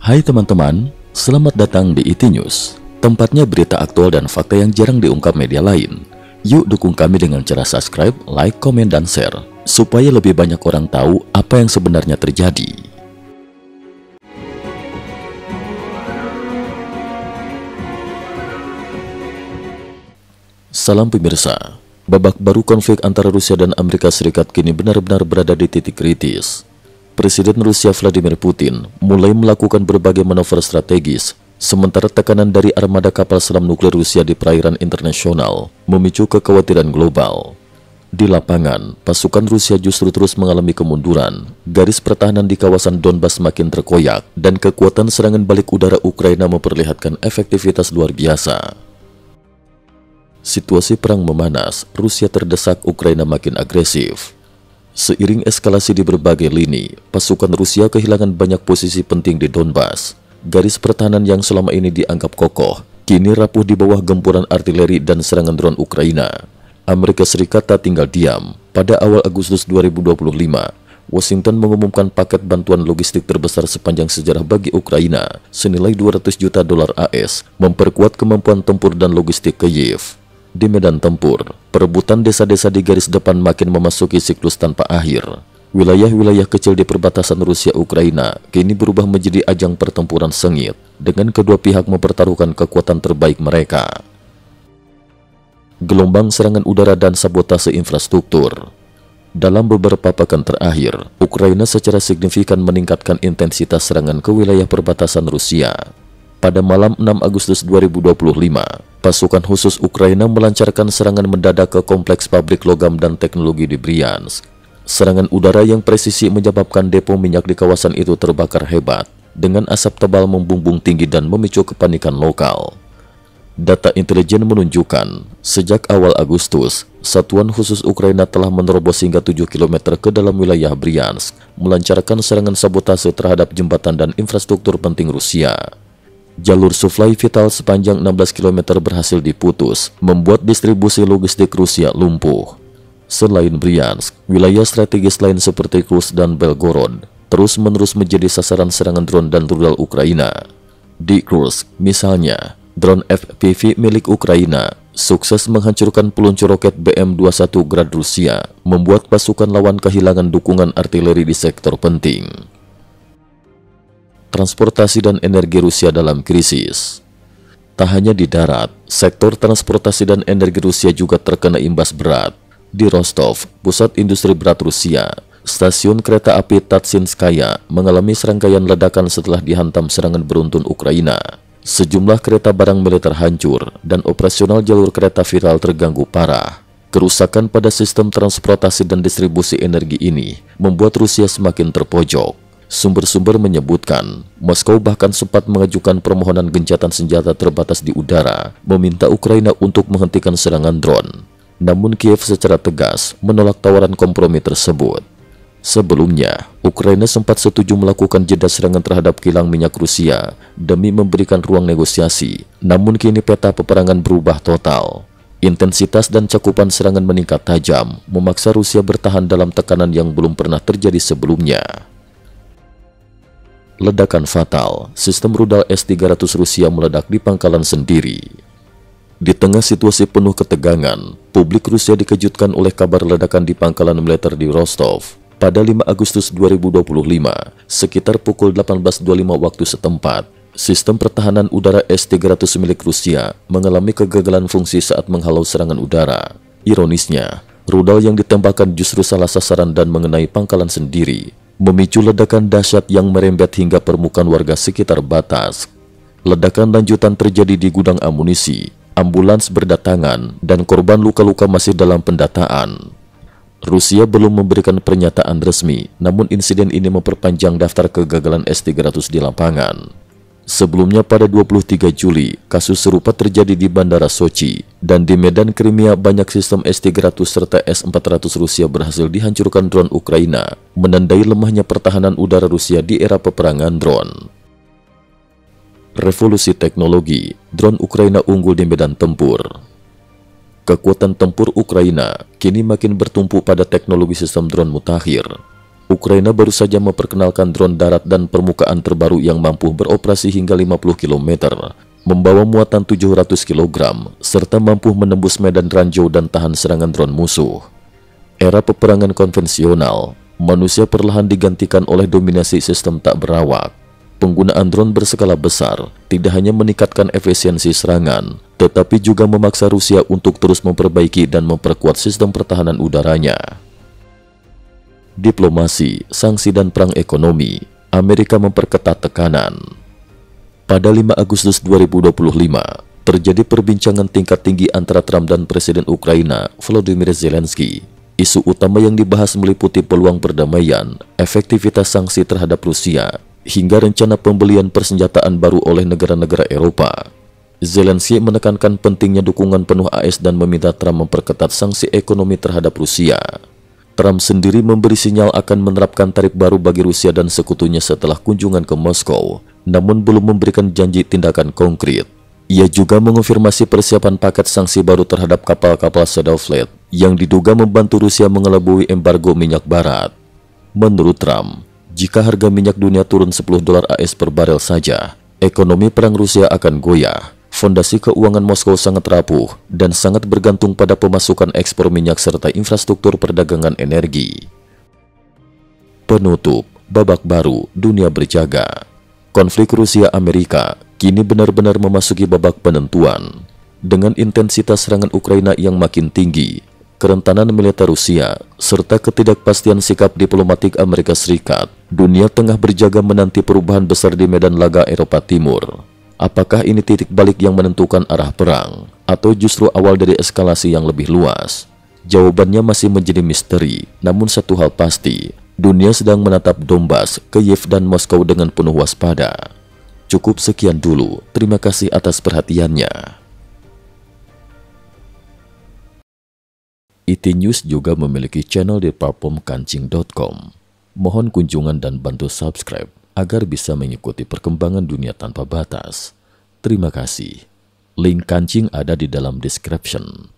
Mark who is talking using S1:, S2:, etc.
S1: Hai teman-teman, selamat datang di IT News, tempatnya berita aktual dan fakta yang jarang diungkap media lain. Yuk dukung kami dengan cara subscribe, like, komen, dan share, supaya lebih banyak orang tahu apa yang sebenarnya terjadi. Salam pemirsa, babak baru konflik antara Rusia dan Amerika Serikat kini benar-benar berada di titik kritis. Presiden Rusia Vladimir Putin mulai melakukan berbagai manuver strategis, sementara tekanan dari armada kapal selam nuklir Rusia di perairan internasional memicu kekhawatiran global. Di lapangan, pasukan Rusia justru terus mengalami kemunduran, garis pertahanan di kawasan Donbas makin terkoyak, dan kekuatan serangan balik udara Ukraina memperlihatkan efektivitas luar biasa. Situasi perang memanas, Rusia terdesak, Ukraina makin agresif. Seiring eskalasi di berbagai lini, pasukan Rusia kehilangan banyak posisi penting di Donbas. Garis pertahanan yang selama ini dianggap kokoh, kini rapuh di bawah gempuran artileri dan serangan drone Ukraina. Amerika Serikat tak tinggal diam. Pada awal Agustus 2025, Washington mengumumkan paket bantuan logistik terbesar sepanjang sejarah bagi Ukraina, senilai 200 juta dolar AS, memperkuat kemampuan tempur dan logistik Kyiv. Di medan tempur, perebutan desa-desa di garis depan makin memasuki siklus tanpa akhir. Wilayah-wilayah kecil di perbatasan Rusia-Ukraina kini berubah menjadi ajang pertempuran sengit, dengan kedua pihak mempertaruhkan kekuatan terbaik mereka. Gelombang serangan udara dan sabotase infrastruktur. Dalam beberapa pekan terakhir, Ukraina secara signifikan meningkatkan intensitas serangan ke wilayah perbatasan Rusia. Pada malam 6 Agustus 2025, pasukan khusus Ukraina melancarkan serangan mendadak ke kompleks pabrik logam dan teknologi di Bryansk. Serangan udara yang presisi menyebabkan depo minyak di kawasan itu terbakar hebat, dengan asap tebal membumbung tinggi dan memicu kepanikan lokal. Data intelijen menunjukkan, sejak awal Agustus, satuan khusus Ukraina telah menerobos hingga 7 km ke dalam wilayah Bryansk, melancarkan serangan sabotase terhadap jembatan dan infrastruktur penting Rusia. Jalur suplai vital sepanjang 16 km berhasil diputus, membuat distribusi logistik Rusia lumpuh. Selain Bryansk, wilayah strategis lain seperti Kursk dan Belgorod terus-menerus menjadi sasaran serangan drone dan rudal Ukraina. Di Kursk, misalnya, drone FPV milik Ukraina sukses menghancurkan peluncur roket BM-21 Grad Rusia, membuat pasukan lawan kehilangan dukungan artileri di sektor penting. Transportasi dan energi Rusia dalam krisis. Tak hanya di darat, sektor transportasi dan energi Rusia juga terkena imbas berat. Di Rostov, pusat industri berat Rusia, stasiun kereta api Tatsinskaya mengalami serangkaian ledakan setelah dihantam serangan beruntun Ukraina. Sejumlah kereta barang militer hancur dan operasional jalur kereta viral terganggu parah. Kerusakan pada sistem transportasi dan distribusi energi ini membuat Rusia semakin terpojok. Sumber-sumber menyebutkan, Moskow bahkan sempat mengajukan permohonan gencatan senjata terbatas di udara, meminta Ukraina untuk menghentikan serangan drone. Namun Kiev secara tegas menolak tawaran kompromi tersebut. Sebelumnya, Ukraina sempat setuju melakukan jeda serangan terhadap kilang minyak Rusia demi memberikan ruang negosiasi. Namun kini peta peperangan berubah total. Intensitas dan cakupan serangan meningkat tajam, memaksa Rusia bertahan dalam tekanan yang belum pernah terjadi sebelumnya. Ledakan fatal, sistem rudal S-300 Rusia meledak di pangkalan sendiri. Di tengah situasi penuh ketegangan, publik Rusia dikejutkan oleh kabar ledakan di pangkalan militer di Rostov. Pada 5 Agustus 2025, sekitar pukul 18.25 waktu setempat, sistem pertahanan udara S-300 milik Rusia mengalami kegagalan fungsi saat menghalau serangan udara. Ironisnya, rudal yang ditembakkan justru salah sasaran dan mengenai pangkalan sendiri, memicu ledakan dahsyat yang merembet hingga permukaan warga sekitar batas. Ledakan lanjutan terjadi di gudang amunisi, ambulans berdatangan, dan korban luka-luka masih dalam pendataan. Rusia belum memberikan pernyataan resmi, namun insiden ini memperpanjang daftar kegagalan S-300 di lapangan. Sebelumnya pada 23 Juli, kasus serupa terjadi di Bandara Sochi, dan di Medan Crimea banyak sistem S-300 serta S-400 Rusia berhasil dihancurkan drone Ukraina, menandai lemahnya pertahanan udara Rusia di era peperangan drone. Revolusi teknologi, drone Ukraina unggul di medan tempur. Kekuatan tempur Ukraina kini makin bertumpu pada teknologi sistem drone mutakhir. Ukraina baru saja memperkenalkan drone darat dan permukaan terbaru yang mampu beroperasi hingga 50 km, membawa muatan 700 kg, serta mampu menembus medan ranjau dan tahan serangan drone musuh. Era peperangan konvensional, manusia perlahan digantikan oleh dominasi sistem tak berawak. Penggunaan drone berskala besar tidak hanya meningkatkan efisiensi serangan, tetapi juga memaksa Rusia untuk terus memperbaiki dan memperkuat sistem pertahanan udaranya. Diplomasi, sanksi dan perang ekonomi, Amerika memperketat tekanan. Pada 5 Agustus 2025, terjadi perbincangan tingkat tinggi antara Trump dan Presiden Ukraina, Volodymyr Zelensky. Isu utama yang dibahas meliputi peluang perdamaian, efektivitas sanksi terhadap Rusia, hingga rencana pembelian persenjataan baru oleh negara-negara Eropa. Zelensky menekankan pentingnya dukungan penuh AS dan meminta Trump memperketat sanksi ekonomi terhadap Rusia. Trump sendiri memberi sinyal akan menerapkan tarif baru bagi Rusia dan sekutunya setelah kunjungan ke Moskow, namun belum memberikan janji tindakan konkret. Ia juga mengonfirmasi persiapan paket sanksi baru terhadap kapal-kapal Shadow Fleet yang diduga membantu Rusia mengelabui embargo minyak barat. Menurut Trump, jika harga minyak dunia turun $10 AS per barel saja, ekonomi perang Rusia akan goyah. Fondasi keuangan Moskow sangat rapuh dan sangat bergantung pada pemasukan ekspor minyak serta infrastruktur perdagangan energi. Penutup, babak baru, dunia berjaga. Konflik Rusia-Amerika kini benar-benar memasuki babak penentuan. Dengan intensitas serangan Ukraina yang makin tinggi, kerentanan militer Rusia, serta ketidakpastian sikap diplomatik Amerika Serikat, dunia tengah berjaga menanti perubahan besar di medan laga Eropa Timur. Apakah ini titik balik yang menentukan arah perang, atau justru awal dari eskalasi yang lebih luas? Jawabannya masih menjadi misteri, namun satu hal pasti, dunia sedang menatap Donbas, Kiev dan Moskow dengan penuh waspada. Cukup sekian dulu, terima kasih atas perhatiannya. IT News juga memiliki channel di platform kancing.com. Mohon kunjungan dan bantu subscribe agar bisa mengikuti perkembangan dunia tanpa batas. Terima kasih. Link kancing ada di dalam description.